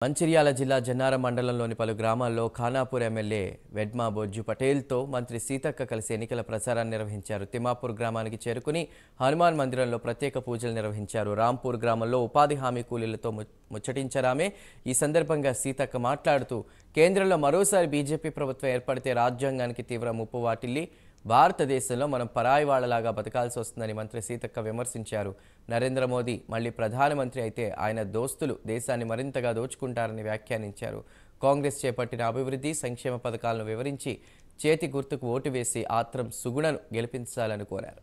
మంచిర్యాల జిల్లా జన్నారం మండలంలోని పలు గ్రామాల్లో ఖానాపూర్ ఎమ్మెల్యే వెడ్మా బొజ్జు పటేల్తో మంత్రి సీతక్క కలిసి ఎన్నికల ప్రచారాన్ని నిర్వహించారు. తిమ్మాపూర్ గ్రామానికి చేరుకుని హనుమాన్ మందిరంలో ప్రత్యేక పూజలు నిర్వహించారు. రాంపూర్ గ్రామంలో ఉపాధి హామీ కూలీలతో ముచ్చటించరామే. ఈ సందర్భంగా సీతక్క మాట్లాడుతూ కేంద్రంలో మరోసారి బీజేపీ ప్రభుత్వం ఏర్పడితే రాజ్యాంగానికి తీవ్ర ముప్పు వాటిల్లి భారతదేశంలో మనం పరాయి వాళ్లలాగా బతకాల్సి వస్తుందని మంత్రి సీతక్క విమర్శించారు. నరేంద్ర మోదీ మళ్లీ ప్రధానమంత్రి అయితే ఆయన దోస్తులు దేశాన్ని మరింతగా దోచుకుంటారని వ్యాఖ్యానించారు. కాంగ్రెస్ చేపట్టిన అభివృద్ధి సంక్షేమ పథకాలను వివరించి చేతి గుర్తుకు ఓటు వేసి ఆత్రం సుగుణను గెలిపించాలని కోరారు.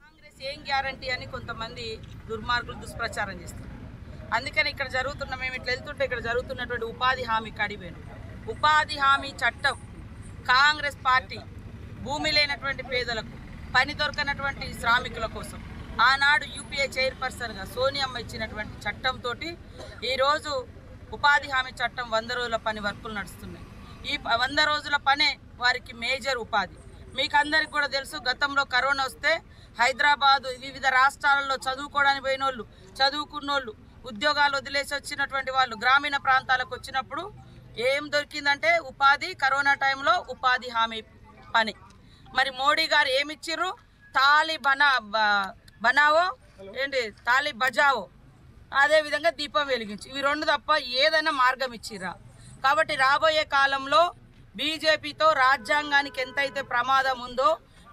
కాంగ్రెస్ ఏం గ్యారంటీ అని కొంతమంది దుర్మార్గులు దుష్ప్రచారం చేస్తారు. అందుకని ఇక్కడ జరుగుతున్న మేము ఇట్లా వెళ్తుంటే ఇక్కడ జరుగుతున్నటువంటి ఉపాధి హామీ కడివేను ఉపాధి హామీ చట్టం కాంగ్రెస్ పార్టీ భూమి లేనటువంటి పేదలకు పని దొరకనటువంటి శ్రామికుల కోసం ఆనాడు యూపీఏ చైర్పర్సన్గా సోనియమ్మ ఇచ్చినటువంటి చట్టంతో ఈరోజు ఉపాధి హామీ చట్టం 100 రోజుల పని వర్కులు నడుస్తున్నాయి. ఈ 100 రోజుల పనే వారికి మేజర్ ఉపాధి. మీకు అందరికి కూడా తెలుసు, గతంలో కరోనా వస్తే హైదరాబాదు వివిధ రాష్ట్రాలలో చదువుకోవడానికి పోయిన వాళ్ళు, చదువుకున్నోళ్ళు, ఉద్యోగాలు వదిలేసి వచ్చినటువంటి వాళ్ళు గ్రామీణ ప్రాంతాలకు వచ్చినప్పుడు ఏం దొరికిందంటే ఉపాధి. కరోనా టైంలో ఉపాధి హామీ పని. మరి మోడీ గారు ఏమిచ్చిర్రు? తాలి బనావో ఏంటి, తాలి బజావో, అదేవిధంగా దీపం వెలిగించి, ఇవి రెండు తప్ప ఏదైనా మార్గం ఇచ్చిర్రా? కాబట్టి రాబోయే కాలంలో బీజేపీతో రాజ్యాంగానికి ఎంతైతే ప్రమాదం ఉందో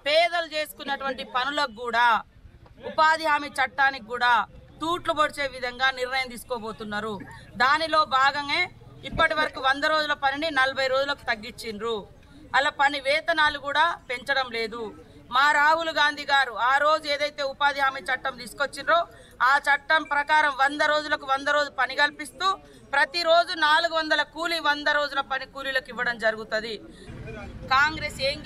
పేదలు చేసుకున్నటువంటి పనులకు కూడా ఉపాధి హామీ చట్టానికి కూడా తూట్లు పొడిచే విధంగా నిర్ణయం తీసుకోబోతున్నారు. దానిలో భాగంగా ఇప్పటి వరకు 100 రోజుల పనిని 40 రోజులకు తగ్గించిండ్రు. అలా పని వేతనాలు కూడా పెంచడం లేదు. మా రాహుల్ గాంధీ గారు ఆ రోజు ఏదైతే ఉపాధి హామీ చట్టం తీసుకొచ్చిండ్రో ఆ చట్టం ప్రకారం 100 రోజులకు 100 రోజులు పని కల్పిస్తూ ప్రతిరోజు 400 కూలీ 100 రోజుల పని కూలీలకు ఇవ్వడం జరుగుతుంది. కాంగ్రెస్ ఏం